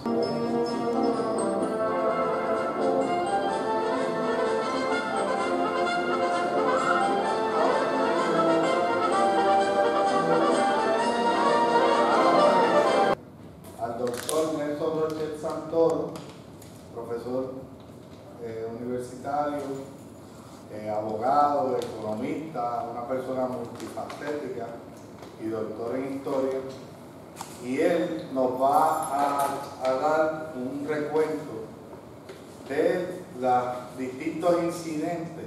Al doctor Nelson Rochel Santoro, profesor universitario, abogado, economista, una persona multifacética y doctor en historia, y él nos va a dar un recuento de los distintos incidentes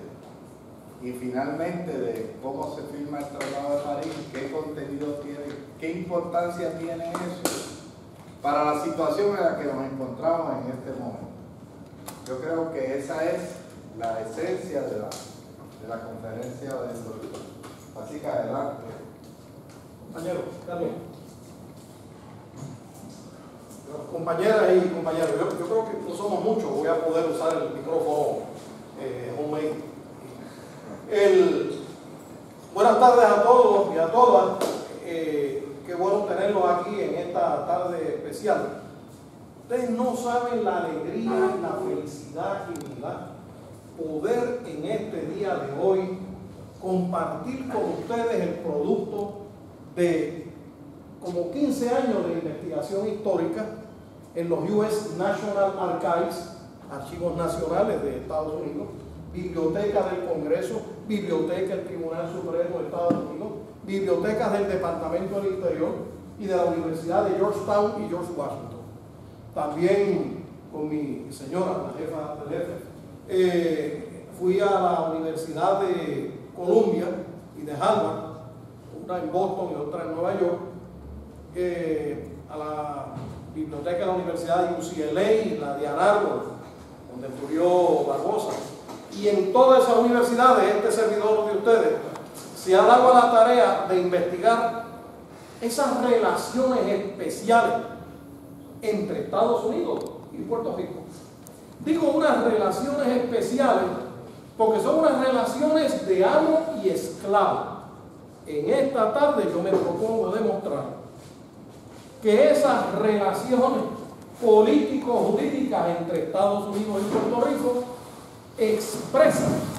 y finalmente de cómo se firma el Tratado de París, qué contenido tiene, qué importancia tiene eso para la situación en la que nos encontramos en este momento. Yo creo que esa es la esencia de la conferencia del doctor. Así que adelante. Compañero, Carlos. Compañeras y compañeros, yo creo que no somos muchos, voy a poder usar el micrófono homemade. Buenas tardes a todos y a todas. Qué bueno tenerlos aquí en esta tarde especial. Ustedes no saben la alegría y la felicidad que me da poder en este día de hoy compartir con ustedes el producto de como 15 años de investigación histórica en los US National Archives, Archivos Nacionales de Estados Unidos, Biblioteca del Congreso, Biblioteca del Tribunal Supremo de Estados Unidos, bibliotecas del Departamento del Interior y de la Universidad de Georgetown y George Washington. También con mi señora, la jefa del jefe, fui a la Universidad de Columbia y de Harvard, una en Boston y otra en Nueva York, a la biblioteca de la Universidad de UCLA y la de Ann Arbor, donde murió Barbosa. Y en todas esas universidades, este servidor de ustedes se ha dado a la tarea de investigar esas relaciones especiales entre Estados Unidos y Puerto Rico. Digo unas relaciones especiales porque son unas relaciones de amo y esclavo. En esta tarde yo me propongo demostrar que esas relaciones político-jurídicas entre Estados Unidos y Puerto Rico expresan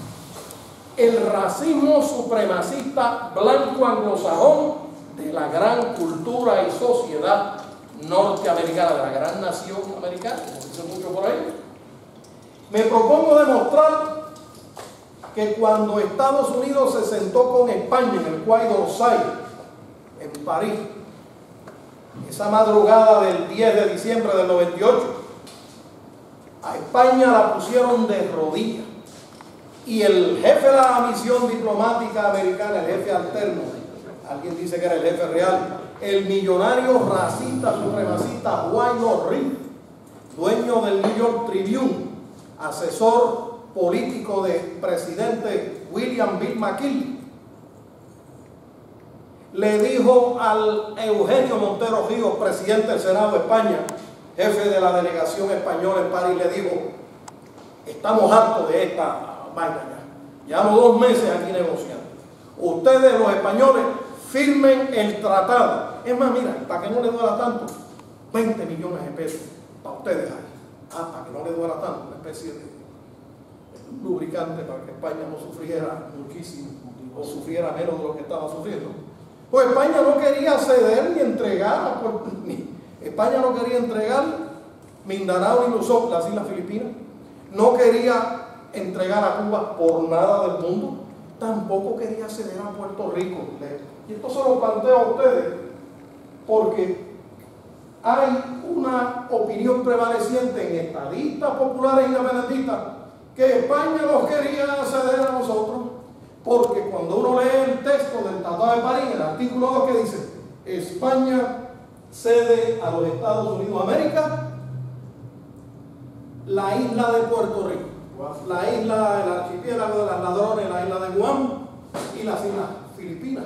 el racismo supremacista blanco anglosajón de la gran cultura y sociedad norteamericana, de la gran nación americana, como dicen mucho por ahí. Me propongo demostrar que cuando Estados Unidos se sentó con España en el Quai d'Orsay, en París, esa madrugada del 10 de diciembre del 98, a España la pusieron de rodillas. Y el jefe de la misión diplomática americana, el jefe alterno, alguien dice que era el jefe real, el millonario racista supremacista Wayne Reed, dueño del New York Tribune, asesor político del presidente William Bill McKinley, le dijo al Eugenio Montero Ríos, presidente del Senado de España, jefe de la delegación española en París, le dijo: estamos hartos de esta vaina ya. Llevamos 2 meses aquí negociando. Ustedes, los españoles, firmen el tratado. Es más, mira, para que no les duela tanto, 20 millones de pesos para ustedes ahí. Para que no les duela tanto, una especie de lubricante para que España no sufriera muchísimo o sufriera menos de lo que estaba sufriendo. Pues España no quería ceder ni entregar España no quería entregar Mindanao y Luzón, las Islas Filipinas, no quería entregar a Cuba por nada del mundo, tampoco quería ceder a Puerto Rico. Y esto se lo planteo a ustedes porque hay una opinión prevaleciente en estadistas populares e independentistas que España nos quería ceder a nosotros, porque cuando uno lee el texto del Tratado de París, el artículo 2 que dice: España cede a los Estados Unidos de América la isla de Puerto Rico, la isla, el archipiélago de las Ladrones, la isla de Guam y las Islas Filipinas.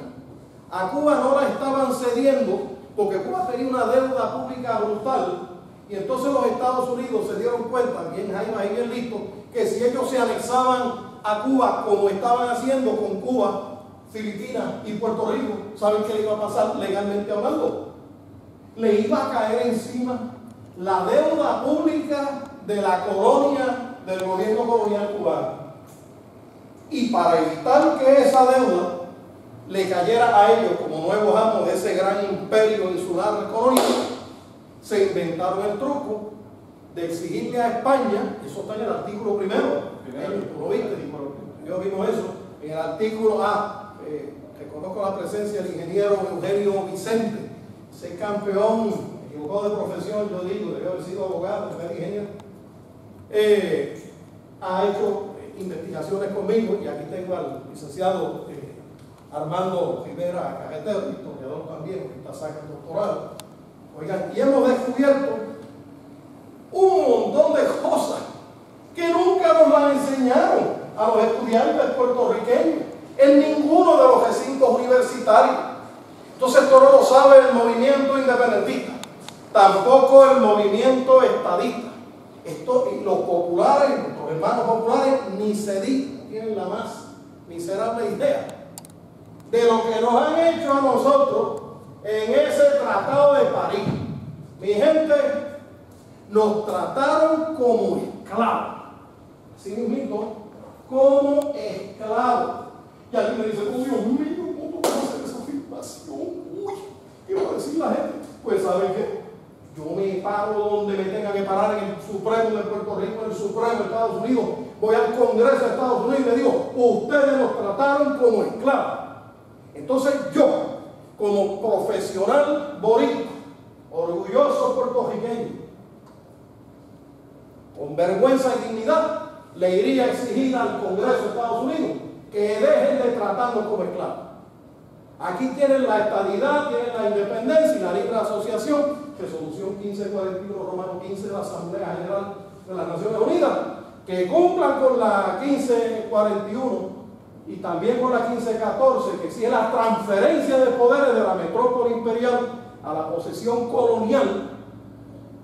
A Cuba no la estaban cediendo porque Cuba tenía una deuda pública brutal, y entonces los Estados Unidos se dieron cuenta, bien Jaime ahí bien listo, que si ellos se anexaban a Cuba como estaban haciendo con Cuba, Filipinas y Puerto Rico, ¿saben qué le iba a pasar legalmente hablando? Le iba a caer encima la deuda pública de la colonia del gobierno colonial cubano. Y para evitar que esa deuda le cayera a ellos como nuevos amos de ese gran imperio insular colonial, se inventaron el truco de exigirle a España, eso está en el artículo primero, ¿tú lo viste? Yo vimos eso, en el artículo A, reconozco la presencia del ingeniero Eugenio Vicente, ese campeón, me equivocó de profesión, yo digo, debió haber sido abogado, no era ingeniero, ha hecho investigaciones conmigo, y aquí tengo al licenciado Armando Rivera Carretero, historiador también, que está sacando doctorado. Oigan, y hemos descubierto un montón de cosas que nunca nos las enseñaron a los estudiantes puertorriqueños en ninguno de los recintos universitarios. Entonces esto no lo sabe el movimiento independentista, tampoco el movimiento estadista. Esto, y los populares, nuestros hermanos populares, ni se tienen la más miserable idea de lo que nos han hecho a nosotros en ese Tratado de París. Mi gente, nos trataron como esclavos, así mismo, como esclavos. Y alguien me dice, oh Dios mío, ¿cómo vas a hacer esa afirmación? Uy, ¿qué va a decir la gente? Pues ¿saben qué? Yo me paro donde me tenga que parar, en el Supremo de Puerto Rico, en el Supremo de Estados Unidos, voy al Congreso de Estados Unidos y me digo, ustedes nos trataron como esclavos. Entonces yo, como profesional boricua, orgulloso puertorriqueño, con vergüenza y dignidad, le iría a exigir al Congreso de Estados Unidos que dejen de tratarnos como esclavos. Aquí tienen la estadidad, tienen la independencia y la libre asociación, resolución 1541, Romano 15 de la Asamblea General de las Naciones Unidas, que cumplan con la 1541 y también con la 1514, que exige la transferencia de poderes de la metrópoli imperial a la posesión colonial,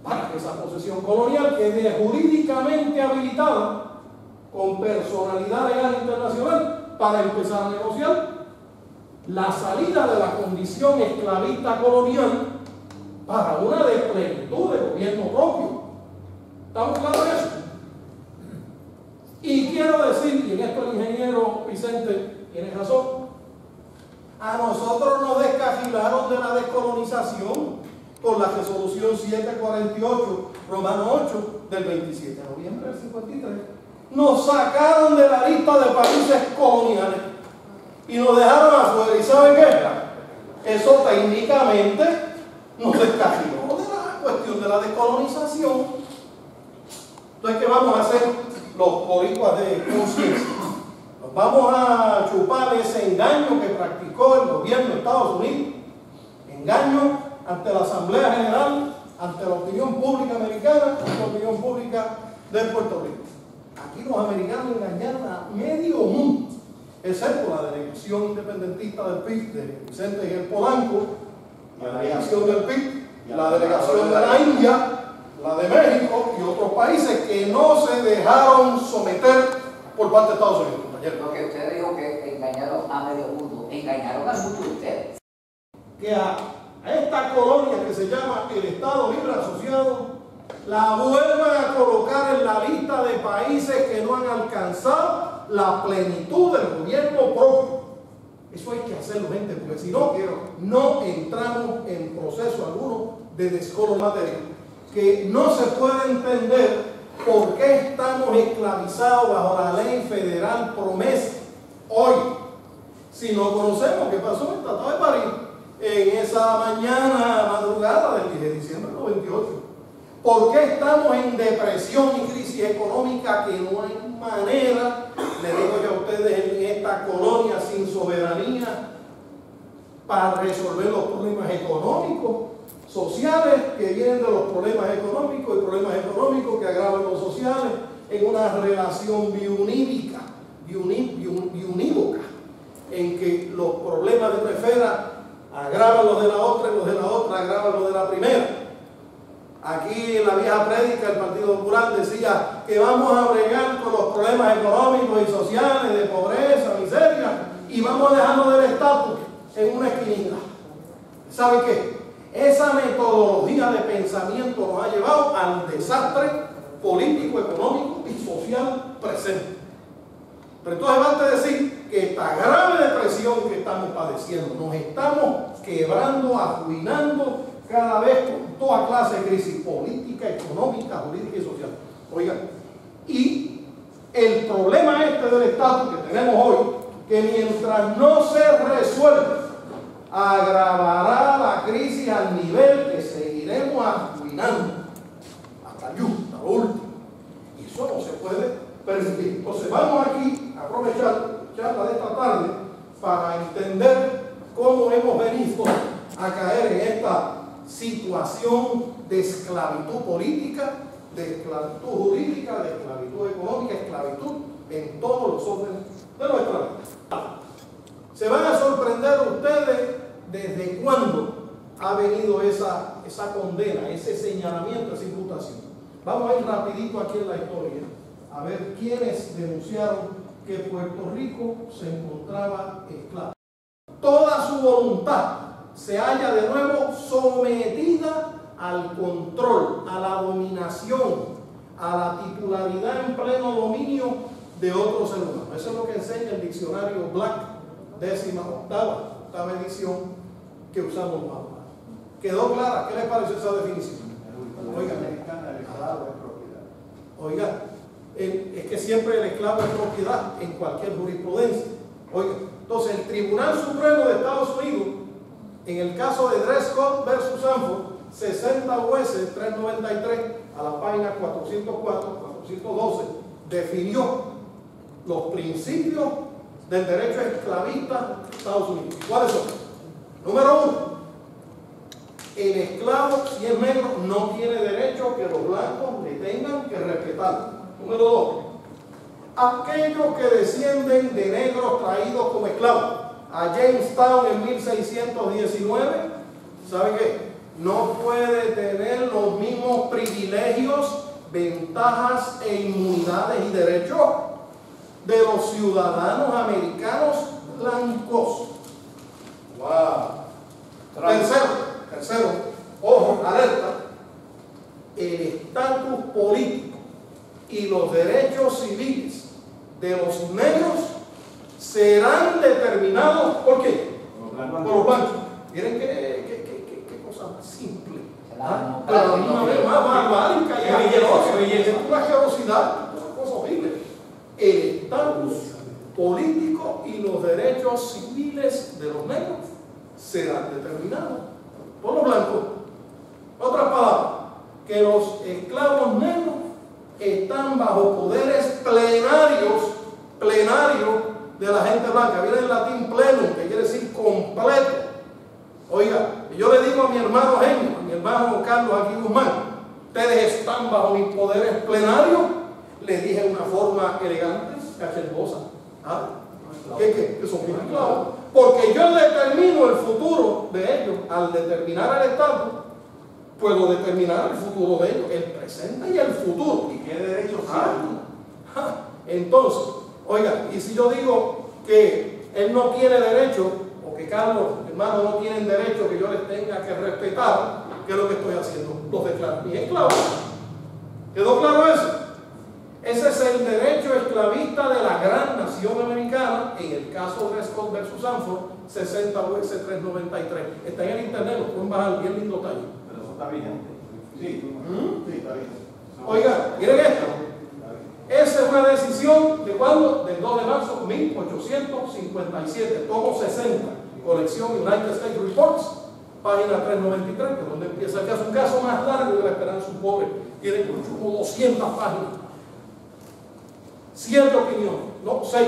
para que esa posesión colonial quede jurídicamente habilitada con personalidad legal internacional para empezar a negociar la salida de la condición esclavista colonial para una de plenitud de gobierno propio. ¿Estamos claros de eso? Y quiero decir, y en esto el ingeniero Vicente tiene razón, a nosotros nos descarrilaron de la descolonización con la resolución 748, Romano 8, del 27 de noviembre del 53. Nos sacaron de la lista de países coloniales y nos dejaron afuera. ¿Y saben qué? Eso técnicamente nos descarriló de la cuestión de la descolonización. Entonces, ¿qué vamos a hacer los boricuas de conciencia? Nos vamos a chupar ese engaño que practicó el gobierno de Estados Unidos. Engaño ante la Asamblea General, ante la opinión pública americana, ante la opinión pública de Puerto Rico. Aquí los americanos engañaron a medio mundo, excepto la delegación independentista del PIB de Vicente y el Polanco, la delegación del PIB, la delegación de la India, la de México y otros países que no se dejaron someter por parte de Estados Unidos. Lo que usted dijo que engañaron a medio mundo, engañaron al mundo de ustedes. Que a esta colonia que se llama el Estado Libre Asociado la vuelvan a colocar en la lista de países que no han alcanzado la plenitud del gobierno propio. Eso hay que hacerlo, gente, porque si no, no entramos en proceso alguno de descolonización, que no se puede entender por qué estamos esclavizados bajo la ley federal promesa hoy, si no conocemos qué pasó en el Tratado de París en esa mañana madrugada del 10 de diciembre del 98. ¿Por qué estamos en depresión y crisis económica que no hay manera, le digo yo a ustedes, en esta colonia sin soberanía para resolver los problemas económicos, sociales que vienen de los problemas económicos y problemas económicos que agravan los sociales en una relación biunívoca, en que los problemas de una esfera agravan los de la otra y los de la otra agravan los de la primera. Aquí en la vieja prédica el Partido Popular decía que vamos a bregar con los problemas económicos y sociales, de pobreza, miseria, y vamos a dejarnos del estatus en una esquinita. ¿Sabe qué? Esa metodología línea de pensamiento nos ha llevado al desastre político, económico y social presente. Pero entonces basta decir que esta grave depresión que estamos padeciendo, nos estamos quebrando, arruinando cada vez con toda clase de crisis política, económica, jurídica y social. Oigan, y el problema este del estatus que tenemos hoy, que mientras no se resuelva, agravará la crisis al nivel que seguiremos arruinando hasta el hasta lo último. Y eso no se puede permitir. Entonces vamos aquí a aprovechar la charla de esta tarde para entender cómo hemos venido a caer en esta situación de esclavitud política, de esclavitud jurídica, de esclavitud económica, esclavitud en todos los órdenes de nuestra vida. Se van a sorprender ustedes desde cuándo ha venido esa condena, ese señalamiento, esa imputación. Vamos a ir rapidito aquí en la historia a ver quiénes denunciaron que Puerto Rico se encontraba esclavo. Toda su voluntad se halla de nuevo sometida al control, a la dominación, a la titularidad en pleno dominio de otro ser humano. Eso es lo que enseña el diccionario Black, 18ª edición que usamos los abogados. ¿Quedó clara? ¿Qué les pareció esa definición? Oiga, es que siempre el esclavo es propiedad en cualquier jurisprudencia. Oiga, entonces el Tribunal Supremo de Estados Unidos, en el caso de Dred Scott versus Sanford, 60 jueces, 393, a la página 404, 412, definió los principios del derecho esclavista de Estados Unidos. ¿Cuáles son? Número 1, el esclavo, si es negro, no tiene derecho que los blancos le tengan que respetar. Número 2, aquellos que descienden de negros traídos como esclavos a Jamestown en 1619, ¿saben qué? No puede tener los mismos privilegios, ventajas e inmunidades y derechos de los ciudadanos americanos blancos. ¡Wow! Tercero, ojo, alerta, el estatus político y los derechos civiles de los negros serán determinados ¿por qué? Por los blancos. Miren qué cosa más simple. Pero a la misma vez más barbárica y asquerosa. Es una asquerosidad, una cosa horrible. El estatus político y los derechos civiles de los negros serán determinados por los blancos. Otras palabras, que los esclavos negros están bajo poderes plenarios de la gente blanca. Viene el latín plenum, que quiere decir completo. Oiga, yo le digo a mi hermano Genio, a mi hermano Carlos aquí Guzmán, ustedes están bajo mis poderes plenarios. Les dije de una forma elegante, cachendosa. ¿Ah? Que son mis esclavos. Porque yo determino el futuro de ellos. Al determinar el estatus, puedo determinar el futuro de ellos, el presente y el futuro. ¿Y qué derechos tienen? Entonces, oiga, y si yo digo que él no tiene derecho, o que Carlos, hermano, no tienen derecho que yo les tenga que respetar, ¿qué es lo que estoy haciendo? Los declaro mis esclavos. ¿Quedó claro eso? Ese es el derecho esclavista de la gran nación americana, en el caso de Scott versus Sanford, 60 UX 393. Está en el internet, lo pueden bajar, bien lindo taller. Pero eso está vigente. Sí, sí, está bien. Oiga, miren esto. Esa es una decisión de cuándo? Del 2 de marzo de 1857, tomo 60, colección United States Reports, página 393, que es donde empieza el caso. Un caso más largo de la esperanza un pobre, tiene como 200 páginas. 7 opiniones, no, 6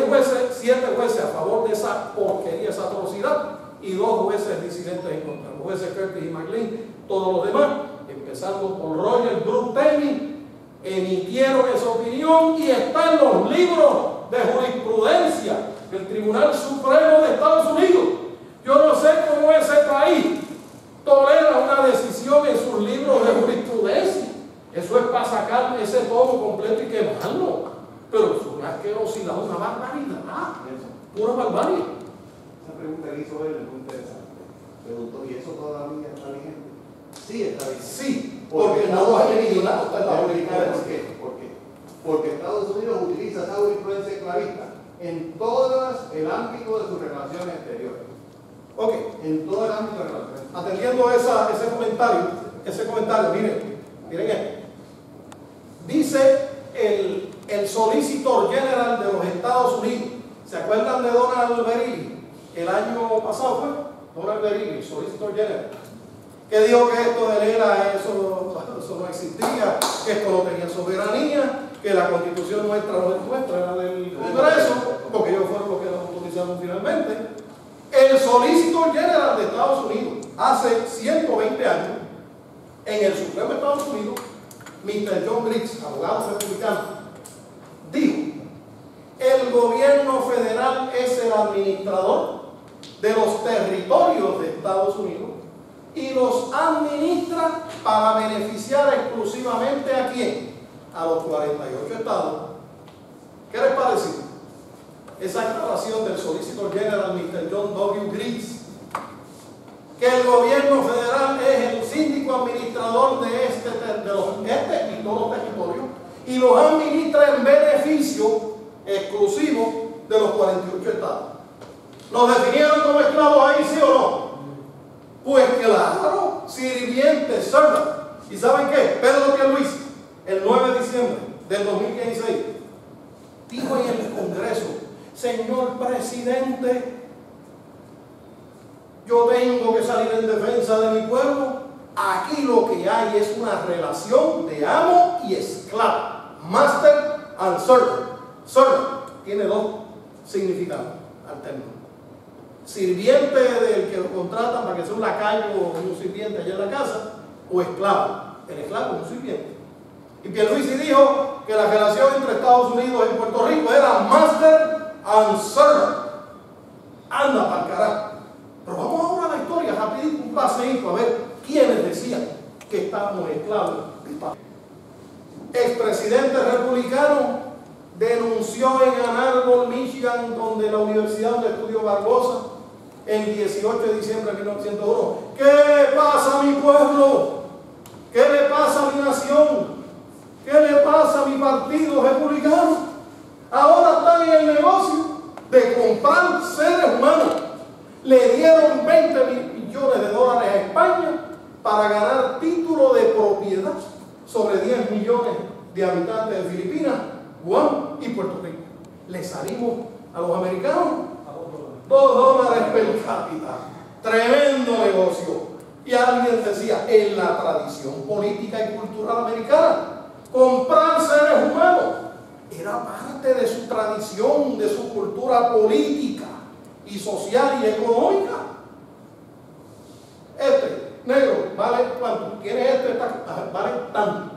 jueces, 7 jueces a favor de esa porquería, esa atrocidad, y 2 jueces disidentes en contra. Los jueces Curtis y McLean, todos los demás, empezando por Roger Brooke Taney, emitieron esa opinión y está en los libros de jurisprudencia del Tribunal Supremo de Estados Unidos. Yo no sé cómo ese país tolera una decisión en sus libros de jurisprudencia. Eso es para sacar ese tomo completo y quemarlo. Pero es una asquerosidad, una barbaridad. Pura barbarie. Esa pregunta que hizo él es muy interesante. Preguntó, ¿y eso todavía está vigente? Sí, está bien. Sí, porque no los han eliminado. Está en la ¿Por jurisdicción. qué? ¿Por qué? Porque Estados Unidos utiliza esa influencia esclavista en todo el ámbito de sus relaciones exteriores. Ok, En todo el ámbito de relaciones exteriores. atendiendo ese comentario, miren esto. Dice el Solicitor General de los Estados Unidos. ¿Se acuerdan de Donald Verrilli? El año pasado fue Donald Verrilli, Solicitor General, que dijo que esto de Lela, eso no existía, que esto no tenía soberanía, que la constitución nuestra no es nuestra, era del Congreso, porque ellos fueron los que la autorizaron finalmente. El Solicitor General de Estados Unidos, hace 120 años, en el Supremo de Estados Unidos, Mr. John Griggs, abogado republicano, dijo: el gobierno federal es el administrador de los territorios de Estados Unidos y los administra para beneficiar exclusivamente ¿a quién? A los 48 estados. ¿Qué les parece? Esa aclaración del Solicitor General Mr. John W. Griggs, que el gobierno federal es el síndico administrador de este y todos los territorios y los administra en beneficio exclusivo de los 48 estados. ¿Nos definieron como esclavos ahí, sí o no? Pues claro, sirvientes, servant. ¿Y saben qué? Pedro Pierluisi, el 9 de diciembre del 2016, dijo en el Congreso: señor presidente, yo tengo que salir en defensa de mi pueblo. Aquí lo que hay es una relación de amo y esclavo. Master and servant. Servant tiene dos significados alternos. Sirviente del que lo contratan para que sea un lacayo o un sirviente allá en la casa, o esclavo. El esclavo es un sirviente. Y Pierluisi dijo que la relación entre Estados Unidos y Puerto Rico era master and servant. Anda para el carajo. Pero vamos ahora a la historia, rapidito, un paseíto, a ver quiénes decían que estábamos esclavos. Expresidente republicano denunció en Ann Arbor, Michigan, donde la universidad donde estudió Barbosa, el 18 de diciembre de 1901. ¿Qué le pasa a mi pueblo? ¿Qué le pasa a mi nación? ¿Qué le pasa a mi partido republicano? Ahora están en el negocio de comprar seres humanos. Le dieron 20 millones de dólares a España para ganar título de propiedad sobre 10 millones de habitantes de Filipinas, Guam y Puerto Rico. Le salimos a los americanos a $2 per cápita. Tremendo negocio. Y alguien decía, en la tradición política y cultural americana, comprar seres humanos era parte de su tradición, de su cultura política y social y económica. Este negro vale cuánto, tiene vale tanto.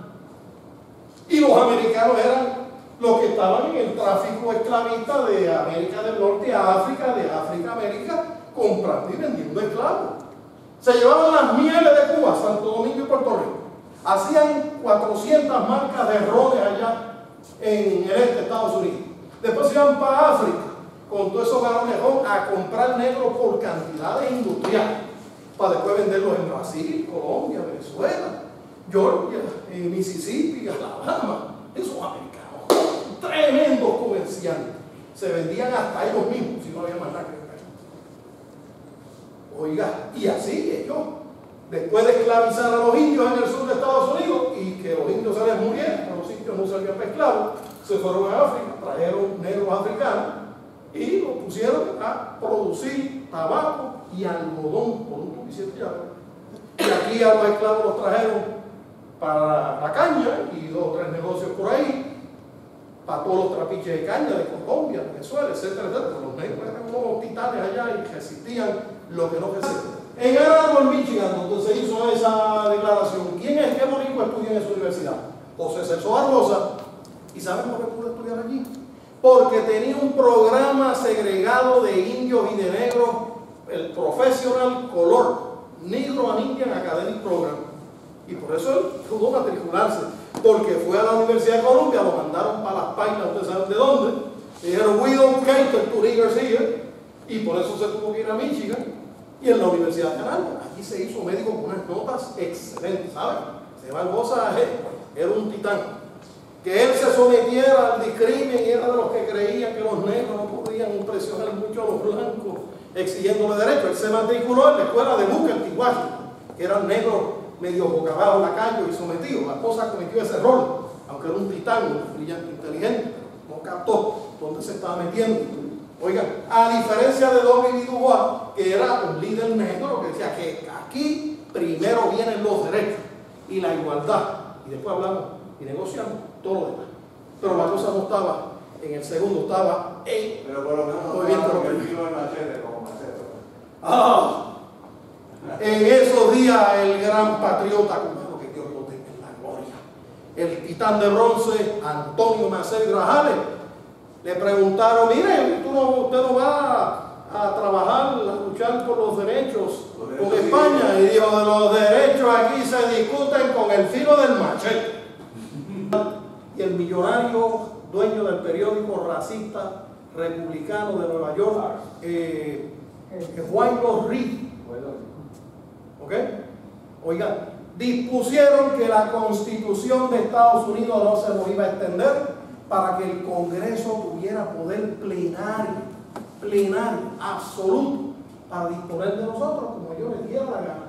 Y los americanos eran los que estaban en el tráfico esclavista de América del Norte a África, de África a América, comprando y vendiendo esclavos. Se llevaban las mieles de Cuba, Santo Domingo y Puerto Rico. Hacían 400 marcas de rones allá en el este de Estados Unidos. Después se iban para África con todos esos galones a comprar negros por cantidades industriales, para después venderlos en Brasil, Colombia, Venezuela, Georgia, en Mississippi, Alabama. Esos americanos, tremendos comerciantes, se vendían hasta ellos mismos, si no había más nada que vender. Oiga, y así ellos, después de esclavizar a los indios en el sur de Estados Unidos y que los indios se les murieran, a los indios no servían para esclavos, se fueron a África, trajeron negros africanos y los pusieron a producir tabaco y algodón por un tubo. Y aquí a los esclavos los trajeron para la caña y 2 o 3 negocios por ahí, para todos los trapiches de caña de Colombia, Venezuela, etcétera, etcétera. Los negros eran unos titanes allá y resistían lo que no resistían. En Ann Arbor, Michigan, donde se hizo esa declaración, ¿quién es que boricua estudia en esa universidad? José Celso Barbosa. ¿Y saben por qué pudo estudiar allí? Porque tenía un programa segregado de indios y de negros, el Professional Color, Negro and Indian Academic Program. Y por eso él pudo matricularse, porque fue a la Universidad de Columbia, lo mandaron para las páginas, ustedes saben de dónde, y dijeron, we don't cater to niggers here, y por eso se tuvo que ir a Michigan, y en la Universidad de Ann Arbor. allí se hizo médico con unas notas excelentes, ¿sabes? Se Barbosa era un titán. Que él se sometiera al discrimen y era de los que creían que los negros no podían impresionar mucho a los blancos exigiéndole derechos. Él se matriculó en la escuela de Booker T. Washington, que eran negros medio boca abajo, lacayo y sometidos. La esposa cometió ese error, aunque era un titán, un brillante, inteligente, no captó dónde se estaba metiendo. Oigan, a diferencia de W. Du Bois, que era un líder negro que decía que aquí primero vienen los derechos y la igualdad, y después hablamos y negociamos todo lo demás. Pero la cosa no estaba en el segundo, estaba en Pero por lo menos no movimiento estaba del el filo del machete como maceta. En esos días el gran patriota, como que Dios lo tenga en la gloria, el titán de bronce Antonio Maceo Grajales, le preguntaron: mire, usted no va a trabajar, a luchar por los derechos con España. Y dijo: de los derechos aquí se discuten con el filo del machete. Y el millonario dueño del periódico racista republicano de Nueva York, Wayne Reed, ¿ok? Oigan, dispusieron que la Constitución de Estados Unidos no se nos iba a extender para que el Congreso tuviera poder plenario, absoluto, para disponer de nosotros como ellos les diera la gana,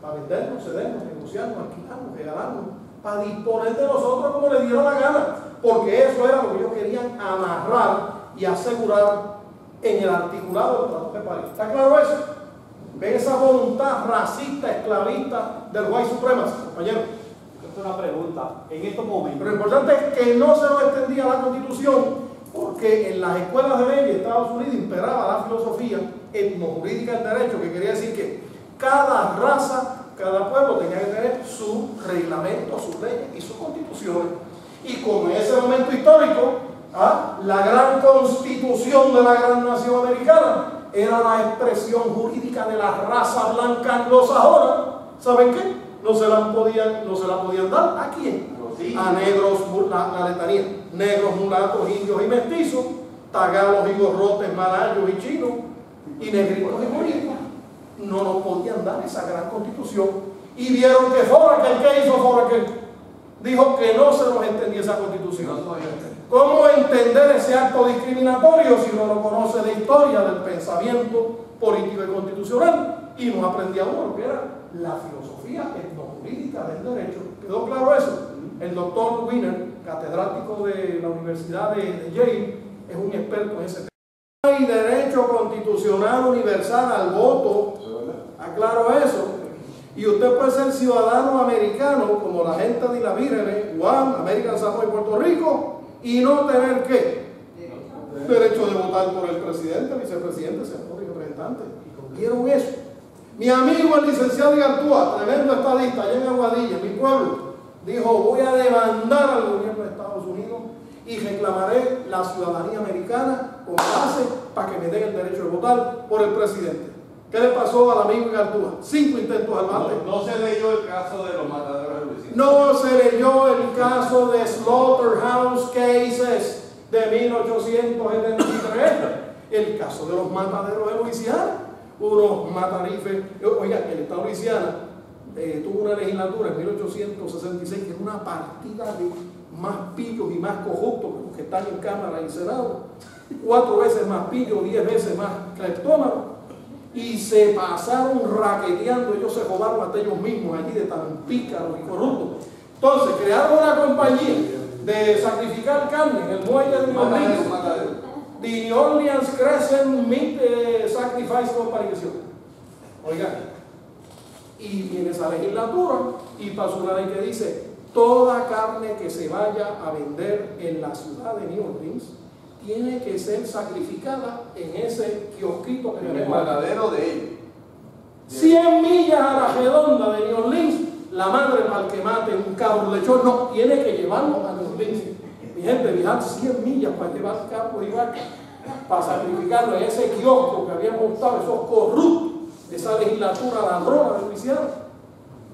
para vendernos, cedernos, negociarnos, alquilarnos, regalarnos, para disponer de nosotros como les diera la gana, porque eso era lo que ellos querían amarrar y asegurar en el articulado del Tratado de París. ¿Está claro eso? ¿Ven esa voluntad racista, esclavista del white supremacy, compañeros? Esta es una pregunta. En estos momentos, Pero lo importante es que no se nos extendía la Constitución, porque en las escuelas de leyes de Estados Unidos imperaba la filosofía etnojurídica del derecho, que quería decir que cada raza, cada pueblo tenía que tener su reglamento, sus leyes y sus constituciones. Y como en ese momento histórico, la gran constitución de la gran nación americana era la expresión jurídica de la raza blanca anglosajona. ¿Saben qué? No se la podían dar. ¿A quién? A negros, la letanía, negros, mulatos, indios y mestizos, tagalos y gorrotes, malayos y chinos, y negritos y boricuas. No nos podían dar esa gran constitución. Y vieron que Foraker, ¿qué hizo Foraker? Dijo que no se nos entendía esa constitución. ¿Cómo entender ese acto discriminatorio si uno no conoce la historia del pensamiento político y constitucional? Y nos aprendía uno lo que era la filosofía etnojurídica del derecho. ¿Quedó claro eso? El doctor Wiener, catedrático de la Universidad de Yale, es un experto en ese tema. Hay derecho constitucional universal al voto. Aclaro eso. Y usted puede ser ciudadano americano, como la gente de la Virene, Guam, American Samoa y Puerto Rico, y no tener ¿qué? Derecho de votar por el presidente, vicepresidente, senador y representante. ¿Vieron eso? Mi amigo el licenciado Igartúa, tremendo estadista, allá en Aguadilla, en mi pueblo, dijo: voy a demandar al gobierno de Estados Unidos y reclamaré la ciudadanía americana como base para que me den el derecho de votar por el presidente. ¿Qué le pasó al amigo Igartúa? 5 intentos al bate. No se leyó el caso de los mataderos de Luisiana. No se leyó el caso de Slaughterhouse Cases de 1873, el caso de los mataderos de Luisiana. Unos matarifes. Oiga, el estado de Luisiana tuvo una legislatura en 1866 que era una partida de más pillos y más corruptos que los que están en Cámara y Senado. 4 veces más pillos, 10 veces más cleptómanos. Y se pasaron raqueteando, ellos se robaron hasta ellos mismos allí de tan pícaros y corruptos. Entonces crearon una compañía de sacrificar carne en el muelle de New Orleans, The New Orleans Crescent Meat Sacrifice Company. Oigan, y viene esa legislatura y pasó una ley que dice: toda carne que se vaya a vender en la ciudad de New Orleans tiene que ser sacrificada en ese kiosquito que En el tenemos. matadero de ellos. 100 millas a la redonda de New Orleans, la madre para el que mate un cabro lechón no tiene que llevarlo a New Orleans. Mi gente, viajar 100 millas para llevar cabros y vacas, para sacrificarlo en ese kiosco que habían montado esos corruptos de esa legislatura ladrona de Luisiana.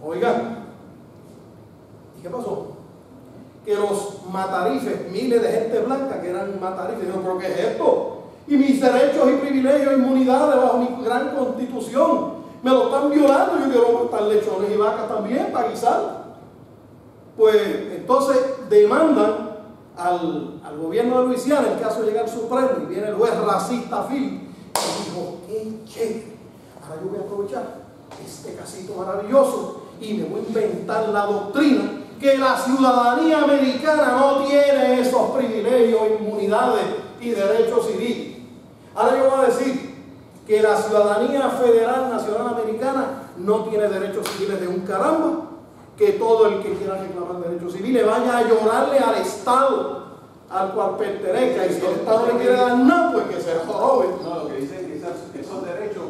Oigan, ¿y qué pasó? Que los matarifes, miles de gente blanca que eran matarifes, dijeron: ¿pero qué es esto? Y mis derechos y privilegios e inmunidades bajo mi gran constitución, me lo están violando, yo quiero matar lechones y vacas también para guisar. Pues entonces demandan al gobierno de Luisiana, en caso de llegar al Supremo, y viene el juez racista Phil, y dijo, qué chévere, ahora yo voy a aprovechar este casito maravilloso y me voy a inventar la doctrina que la ciudadanía americana no tiene esos privilegios, inmunidades y derechos civiles. Ahora yo voy a decir que la ciudadanía federal nacional americana no tiene derechos civiles de un caramba, que todo el que quiera reclamar derechos civiles vaya a llorarle al Estado al cual pertenezca, y si el Estado no le quiere dar nada, pues que se jorobe. No, lo que dicen es que esos derechos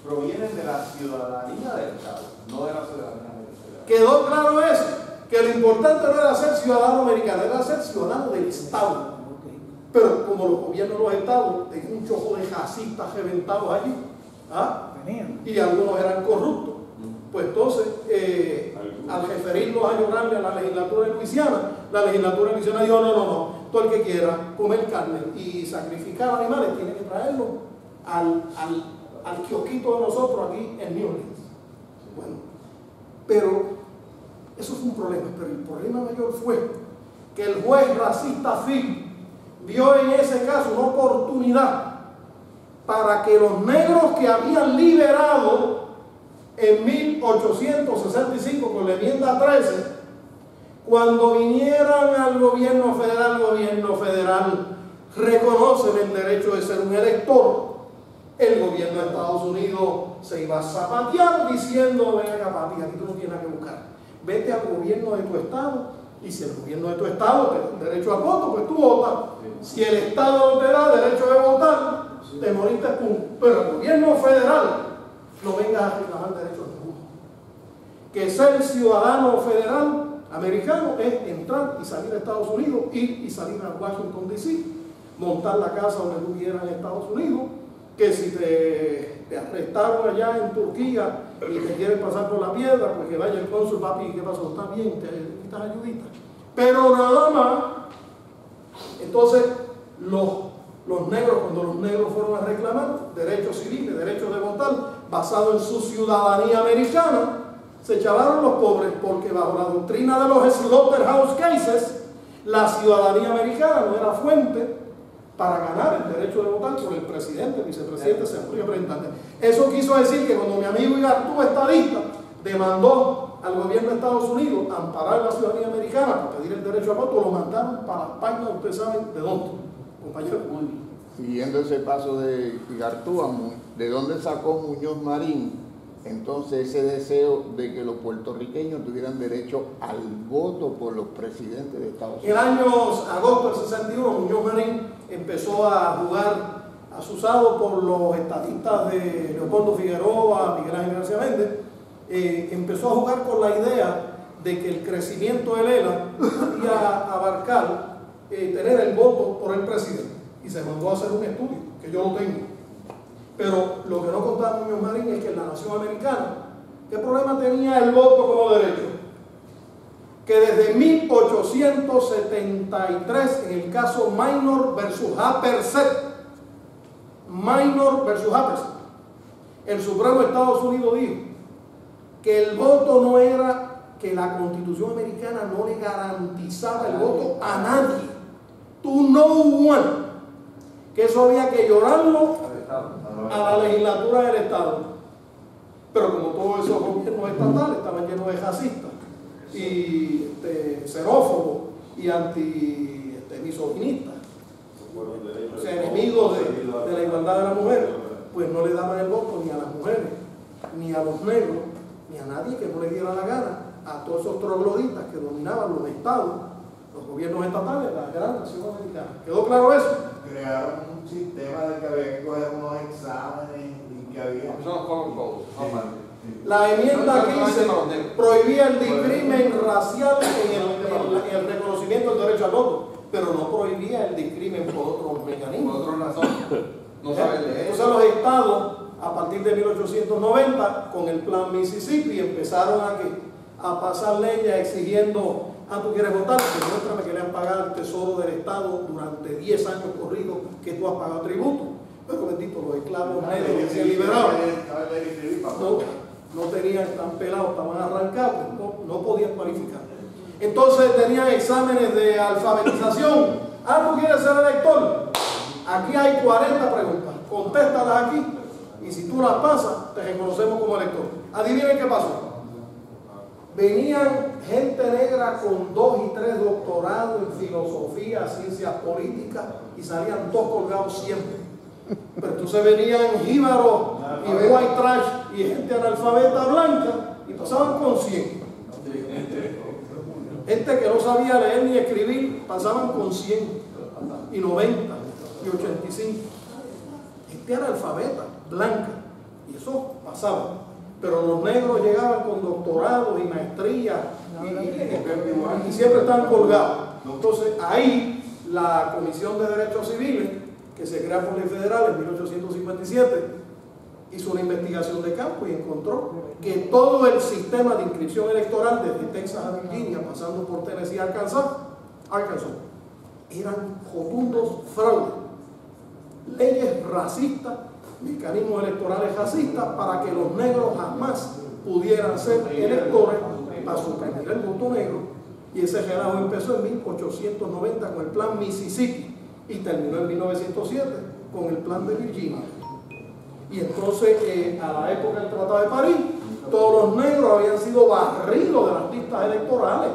provienen de la ciudadanía del Estado, no de la ciudadanía americana. Quedó claro eso, que lo importante no era ser ciudadano americano, era ser ciudadano del Estado. Pero como los gobiernos de los estados tenían un chojo de jacistas reventados allí, y algunos eran corruptos, pues entonces al referirlos a llorarle a la legislatura de Luisiana, la legislatura de Luisiana dijo, no, todo el que quiera comer carne y sacrificar animales tiene que traerlo al kiosquito de nosotros aquí en New Orleans. Bueno, pero eso fue un problema, pero el problema mayor fue que el juez racista Phil vio en ese caso una oportunidad para que los negros que habían liberado en 1865 con la enmienda 13, cuando vinieran al gobierno federal reconoce el derecho de ser un elector. El gobierno de Estados Unidos se iba a zapatear diciendo, ven acá papi, aquí tú no tienes nada que buscar, vete al gobierno de tu estado, y si el gobierno de tu estado te da derecho al voto, pues tú votas. Si el estado no te da derecho de votar, te moriste, pum. Pero el gobierno federal no vengas a reclamar derechos de ninguno. Que ser ciudadano federal americano es entrar y salir a Estados Unidos, ir y salir a Washington DC, montar la casa donde tú quieras en Estados Unidos, que si te arrestaron allá en Turquía y te quieren pasar por la piedra, pues que vaya el cónsul, papi, ¿qué pasó? ¿Está bien? ¿Te necesitas ayudita? Pero nada más. Entonces, los negros, cuando los negros fueron a reclamar derechos civiles, derechos de votar, basado en su ciudadanía americana, se chavaron los pobres, porque bajo la doctrina de los slaughterhouse cases, la ciudadanía americana no era fuente para ganar el derecho de votar por el presidente, vicepresidente, senador y representante. Eso quiso decir que cuando mi amigo Igartú, estadista, demandó al gobierno de Estados Unidos amparar la ciudadanía americana para pedir el derecho al voto, lo mandaron para las páginas, ustedes saben de dónde, compañero. Siguiendo ese paso de Igartú, ¿de dónde sacó Muñoz Marín entonces ese deseo de que los puertorriqueños tuvieran derecho al voto por los presidentes de Estados Unidos? En el año agosto del 61, Muñoz Marín empezó a jugar asusado por los estadistas de Leopoldo Figueroa, Miguel Ángel García Méndez, empezó a jugar con la idea de que el crecimiento del ELA podía abarcar tener el voto por el presidente, y se mandó a hacer un estudio, que yo lo tengo. Pero lo que no contaba Muñoz Marín es que en la nación americana, ¿qué problema tenía el voto como derecho? Que desde 1873, en el caso Minor versus Happersett, el Supremo de Estados Unidos dijo que el voto no era, que la Constitución americana no le garantizaba el voto a nadie, to no one, que eso había que llorarlo a la legislatura del Estado. Pero como todos esos gobiernos estatales estaban llenos de racistas y xenófobos y misoginistas, o sea, enemigos de la igualdad de la mujer, pues no le daban el voto ni a las mujeres, ni a los negros, ni a nadie que no le diera la gana, a todos esos trogloditas que dominaban los estados, los gobiernos estatales, la gran nación americana. ¿Quedó claro eso? Crearon un sistema de que había que coger unos exámenes y que había... La enmienda 15 prohibía el discrimen racial en el reconocimiento del derecho al voto, pero no prohibía el discrimen por otros mecanismos. Por otras razones. No saben leer. Entonces los estados, a partir de 1890, con el plan Mississippi, empezaron a pasar leyes exigiendo, tú quieres votar, demuéstrame que le han pagado al tesoro del estado durante 10 años corridos que tú has pagado tributo. Pero bendito, los esclavos negros que se liberaban no tenían, tan pelados, estaban arrancados, no podían cualificar. Entonces tenían exámenes de alfabetización. ¿Tú quieres ser elector? Aquí hay 40 preguntas, contéstalas aquí y si tú las pasas, te reconocemos como elector. Adivinen qué pasó. Venían gente negra con 2 y 3 doctorados en filosofía, ciencias políticas y salían 2 colgados siempre. Pero entonces venían jíbaros y white trash y gente analfabeta blanca y pasaban con 100. Gente que no sabía leer ni escribir pasaban con 100 y 90 y 85. Gente analfabeta, blanca, y eso pasaba. Pero los negros llegaban con doctorados y maestrías y siempre estaban colgados. Entonces ahí la Comisión de Derechos Civiles, que se crea por ley federal en 1857, hizo una investigación de campo y encontró que todo el sistema de inscripción electoral desde Texas a Virginia, pasando por Tennessee y Arkansas, eran rotundos fraudes, leyes racistas, mecanismos electorales racistas para que los negros jamás pudieran ser electores para suprimir el voto negro. Y ese relajo empezó en 1890 con el plan Mississippi y terminó en 1907 con el plan de Virginia. Y entonces a la época del Tratado de París, todos los negros habían sido barridos de las listas electorales,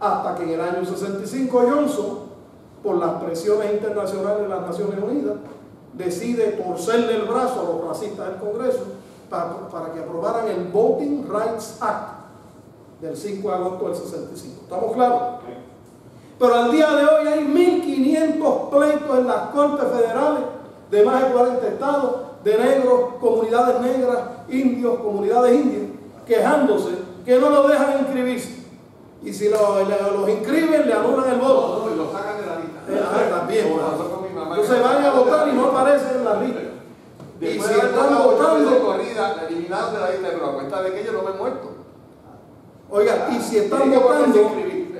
hasta que en el año 65 Johnson, por las presiones internacionales de las Naciones Unidas, decide torcerle el brazo a los racistas del Congreso para que aprobaran el Voting Rights Act del 5 de agosto del 65. ¿Estamos claros? Pero al día de hoy hay 1.500 pleitos en las Cortes Federales de más de 40 estados, de negros, comunidades negras, indios, comunidades indias, quejándose que no los dejan inscribirse. Y si los inscriben, le anulan el voto. Y lo sacan de la lista. También. Entonces van a votar y no aparecen en la lista. Y si están votando de corrida, eliminados de la lista, pero a cuenta de que ellos no me han muerto. Oiga, y si están votando,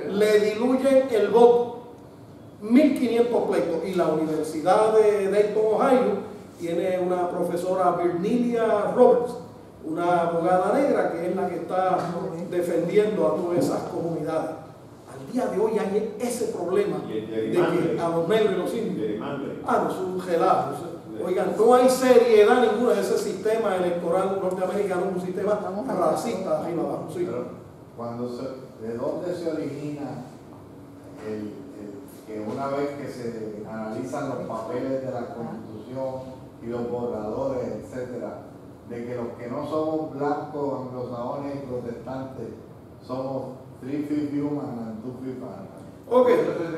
le diluyen el voto. 1.500 pleitos. Y la Universidad de Dayton, Ohio, tiene una profesora, Bernilia Roberts, una abogada negra que es la que está defendiendo a todas esas comunidades. Al día de hoy hay ese problema de que a los negros y los indios. No, es un relajo. Oigan, no hay seriedad ninguna de ese sistema electoral norteamericano, un sistema racista de arriba abajo. Sí. ¿De dónde se origina que una vez que se analizan los papeles de la Constitución y los borradores, etcétera, de que los que no somos blancos, anglosajones y protestantes somos 3/5 human and 2/5 animal? Ok,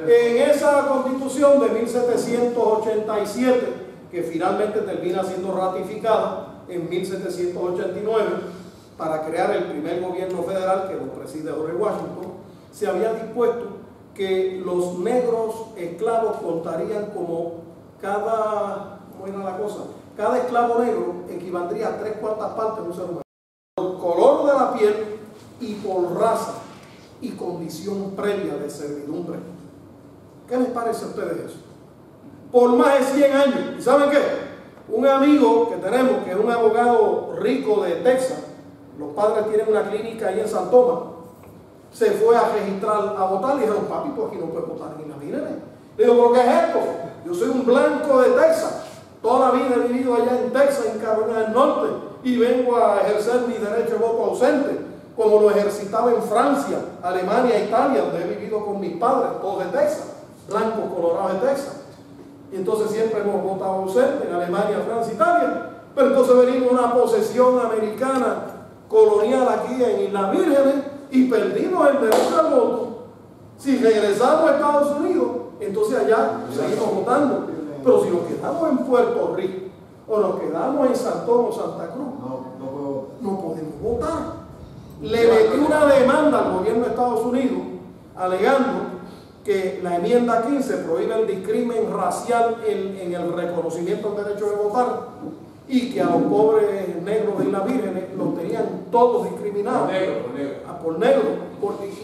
en esa Constitución de 1787, que finalmente termina siendo ratificada en 1789 para crear el primer gobierno federal que lo preside George Washington, se había dispuesto que los negros esclavos contarían como ¿cómo era la cosa? Cada esclavo negro equivaldría a 3/4 partes de un ser humano. Por color de la piel y por raza y condición previa de servidumbre. ¿Qué les parece a ustedes eso? Por más de 100 años. ¿Y saben qué? Un amigo que tenemos, que es un abogado rico de Texas, los padres tienen una clínica ahí en San Tomás, se fue a registrar a votar y dijeron, papi, ¿por qué no puedes votar en las Virgenes? Le digo, ¿pero qué es esto? Yo soy un blanco de Texas. Toda la vida he vivido allá en Texas, en Carolina del Norte, y vengo a ejercer mi derecho de voto ausente, como lo ejercitaba en Francia, Alemania, Italia, donde he vivido con mis padres, todos de Texas, blancos colorados de Texas. Y entonces siempre hemos votado ausente en Alemania, Francia, Italia. Pero entonces venimos a una posesión americana colonial aquí en Islas Vírgenes y perdimos el derecho al voto. Si regresamos a Estados Unidos, entonces allá seguimos votando. Pero si nos quedamos en Puerto Rico o nos quedamos en San Tomás o Santa Cruz, no podemos votar. Le metí una demanda al gobierno de Estados Unidos alegando que la enmienda 15 prohíbe el discrimen racial en el reconocimiento del derecho de votar y que a los pobres negros de Islas Vírgenes los tenían todos discriminados por negro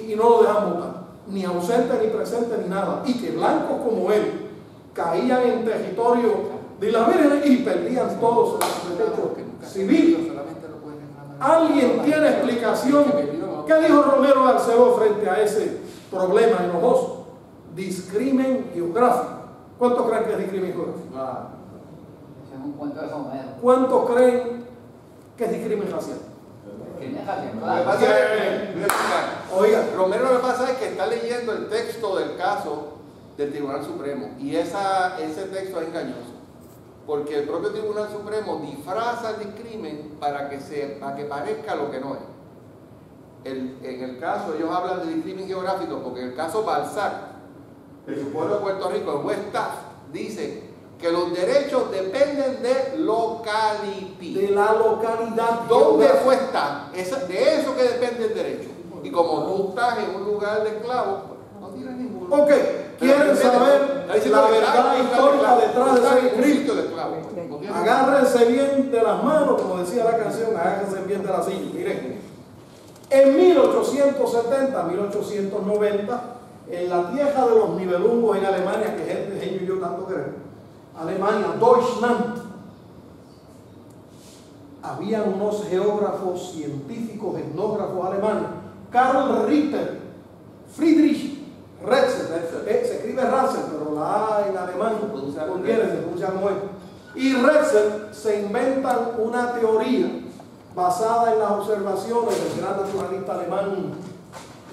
y no lo dejan votar, ni ausente ni presente ni nada, y que blancos como él caían en territorio de las vírgenes y perdían todos sus derechos civiles. ¿Alguien tiene explicación? ¿Qué dijo Romero Barceló frente a ese problema enojoso? Discrimen geográfico. ¿Cuántos creen que es discrimen geográfico? Ese es un cuento de Romero. ¿Cuántos creen que es discrimen racial? Discrimen racial, Lo que claro. pasa es, Oiga, Romero lo que pasa es que está leyendo el texto del caso del Tribunal Supremo y ese texto es engañoso, porque el propio Tribunal Supremo disfraza el discrimen para que parezca lo que no es. En el caso, ellos hablan de discrimen geográfico porque en el caso Balzac, de su pueblo de Puerto Rico, el juez Taft dice que los derechos dependen de locality. de la localidad. ¿Dónde geográfica. fue estar? De eso que depende el derecho. Y como tú estás en un lugar de esclavo, no tienes ninguno. Ok, ¿quieren saber la verdad histórica detrás de ese discrimen? de esclavo. No tienes Agárrense bien de las manos, como decía la canción, agárrense bien de la silla. Miren, en 1870, 1890, en la tierra de los nivelungos en Alemania, que gente genio y yo tanto queremos, Alemania, Deutschland, había unos geógrafos, científicos, etnógrafos alemanes, Karl Ritter, Friedrich Ratzel, se escribe Ratzel, pero la A en alemán contiene, se pronuncia como es. Y Ratzel se inventan una teoría basada en las observaciones del gran naturalista alemán,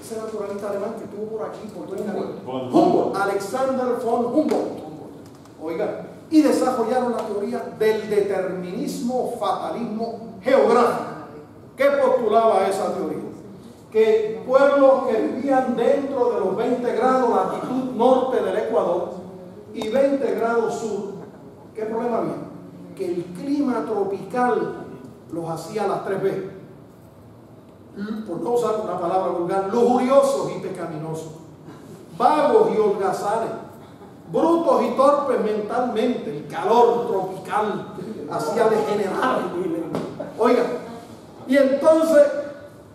ese naturalista alemán que estuvo por aquí, por todo el mundo, Humboldt, Alexander von Humboldt. Oiga, y desarrollaron la teoría del determinismo fatalismo geográfico. ¿Qué postulaba esa teoría? Que pueblos que vivían dentro de los 20 grados latitud norte del Ecuador y 20 grados sur, ¿qué problema había? Que el clima tropical los hacía las 3 veces. Por no usar una palabra vulgar, lujuriosos y pecaminosos, vagos y holgazanes, brutos y torpes mentalmente. El calor tropical hacía degenerar. Oiga, y entonces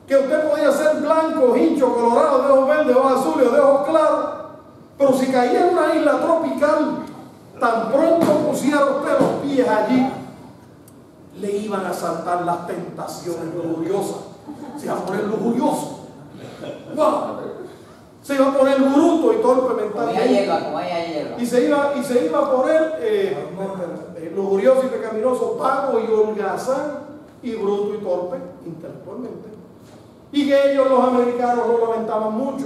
que usted podía ser blanco, hincho, colorado, de ojos verdes, de ojos azules, de ojos claros, pero si caía en una isla tropical, tan pronto pusiera usted los pies allí, le iban a saltar las tentaciones lujuriosas. Se iba a poner lujurioso. ¡Wow! Se iba a poner bruto y torpe mentalmente. Como ella hierba. Y se iba a poner lujurioso y pecaminoso, vago y holgazán y bruto y torpe intelectualmente. Y que ellos, los americanos, lo lamentaban mucho,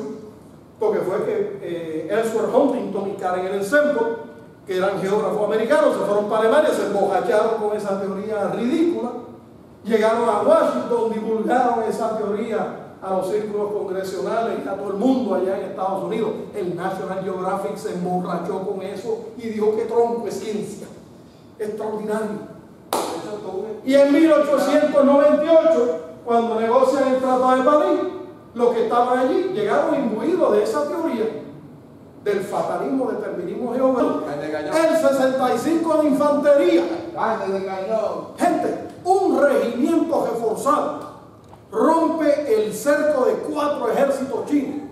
porque fue que Ellsworth Huntington y Karen Elsenburg, que eran geógrafos americanos, se fueron para Alemania, se embojacharon con esa teoría ridícula, llegaron a Washington, divulgaron esa teoría a los círculos congresionales y a todo el mundo allá en Estados Unidos. El National Geographic se emborrachó con eso y dijo que tronco es ciencia. Extraordinario. Y en 1898, cuando negocian el Tratado de París, los que estaban allí llegaron imbuidos de esa teoría del fatalismo, determinismo geográfico. El 65 de infantería. Gente, un regimiento reforzado rompe el cerco de 4 ejércitos chinos.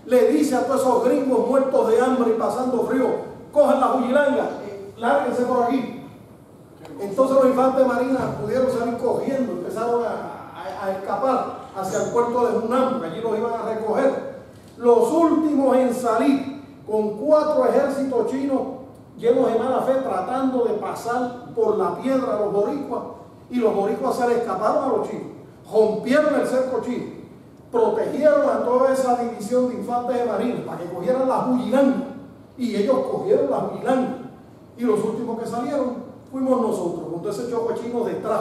Le dice a todos esos gringos muertos de hambre y pasando frío: cojan la bujilanga, lárguense por aquí. Entonces los infantes de marina pudieron salir cogiendo, empezaron a escapar hacia el puerto de Hunan, que allí los iban a recoger. Los últimos en salir, con 4 ejércitos chinos llenos de mala fe, tratando de pasar por la piedra a los boricuas, y los boricuas se le escaparon a los chinos, rompieron el cerco chino, protegieron a toda esa división de infantes de marina para que cogieran las bujilangas, y ellos cogieron las bujilangas, y los últimos que salieron fuimos nosotros, con todo ese choco chino detrás.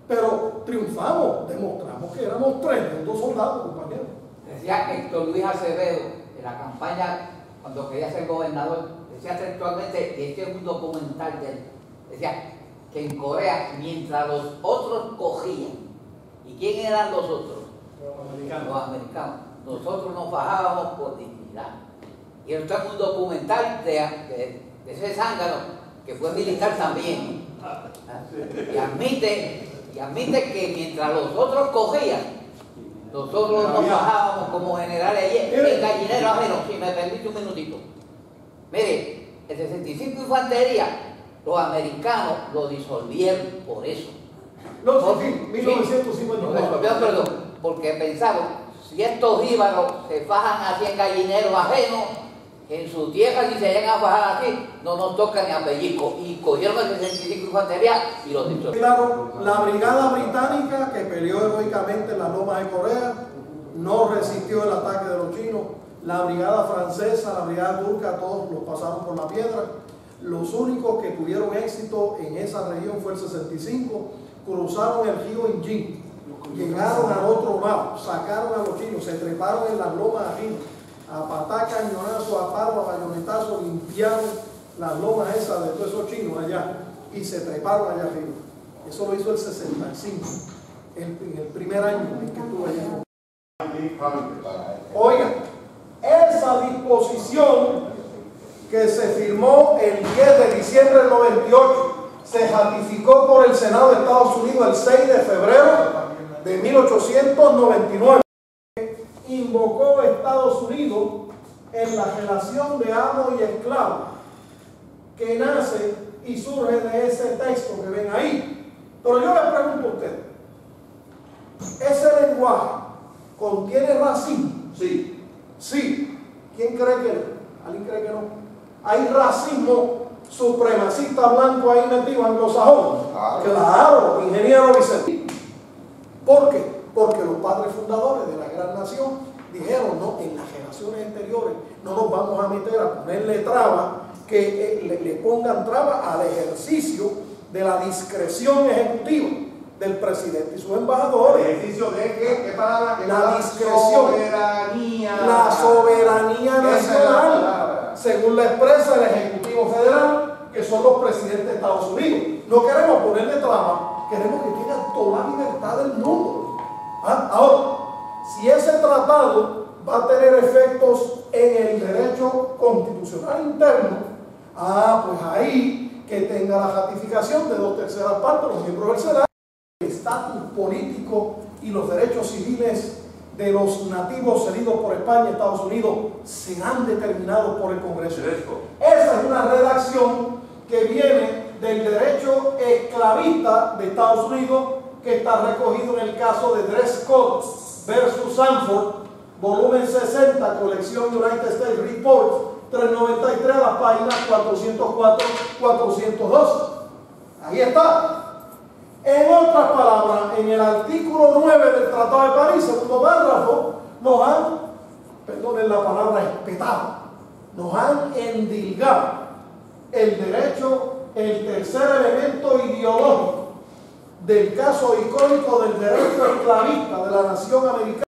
Pero triunfamos, demostramos que éramos tremendos soldados, compañeros. Decía Héctor Luis Acevedo en la campaña cuando quería ser gobernador, decía textualmente, este es un documental de él, decía que en Corea, mientras los otros cogían, ¿y quién eran los otros? Los americanos. Nosotros nos bajábamos por dignidad. Y esto es un documental de ese zángano que fue militar también, y admite que mientras los otros cogían, nosotros nos bajábamos como generales en gallinero ajeno. Si me permite un minutito. Mire, el 65 Infantería los americanos lo disolvieron por eso. No, Por- sí, Lo 1954. disolvieron, perdón, porque pensaron, si estos jíbaros se fajan así en gallineros ajenos, en su tierra si se llegan a fajar aquí, no nos tocan ni a pellizco. Y cogieron el 65 infantería y los disolvieron. Claro, la brigada británica que peleó heroicamente en las lomas de Corea no resistió el ataque de los chinos. La brigada francesa, la brigada turca, todos los pasaron por la piedra. Los únicos que tuvieron éxito en esa región fue el 65. Cruzaron el río Injin, llegaron al otro lado, sacaron a los chinos, se treparon en las lomas arriba, a patá, cañonazo, a palo, a bayonetazo, limpiaron las lomas esas de todos esos chinos allá y se treparon allá arriba. Eso lo hizo el 65, en el primer año en que estuvo allá. Oigan, esa disposición que se firmó el 10 de diciembre del 98 se ratificó por el Senado de Estados Unidos el 6 de febrero de 1899. Invocó a Estados Unidos en la relación de amo y esclavo que nace y surge de ese texto que ven ahí. Pero yo les pregunto a ustedes, ¿ese lenguaje contiene racismo? Sí. Sí. ¿Quién cree que no? ¿Alguien cree que no? Hay racismo supremacista blanco ahí metido, anglosajón. Claro, ingeniero Vicente. ¿Por qué? Porque los padres fundadores de la gran nación dijeron, no, en las generaciones anteriores no nos vamos a meter a ponerle trabas, que le pongan trabas al ejercicio de la discreción ejecutiva del presidente y sus embajadores. ¿Ejercicio de qué palabra? La discreción, soberanía. la soberanía Esa es la nacional, palabra. según la expresa el Ejecutivo Federal, que son los presidentes de Estados Unidos. No queremos ponerle trabas, queremos que tengan toda la libertad del mundo. Ahora, si ese tratado va a tener efectos en el derecho constitucional interno, pues ahí que tenga la ratificación de 2/3 partes de los miembros del Senado. El estatus político y los derechos civiles de los nativos cedidos por España y Estados Unidos serán determinados por el Congreso. Esa es una redacción que viene del derecho esclavista de Estados Unidos, que está recogido en el caso de Drescott versus Sanford, volumen 60, colección United States Reports, 393, las páginas 404-412. Ahí está. En otras palabras, en el artículo 9 del Tratado de París, segundo párrafo, nos han, perdonen la palabra, espetado, nos han endilgado el derecho, el tercer elemento ideológico del caso icónico del derecho esclavista de la nación americana.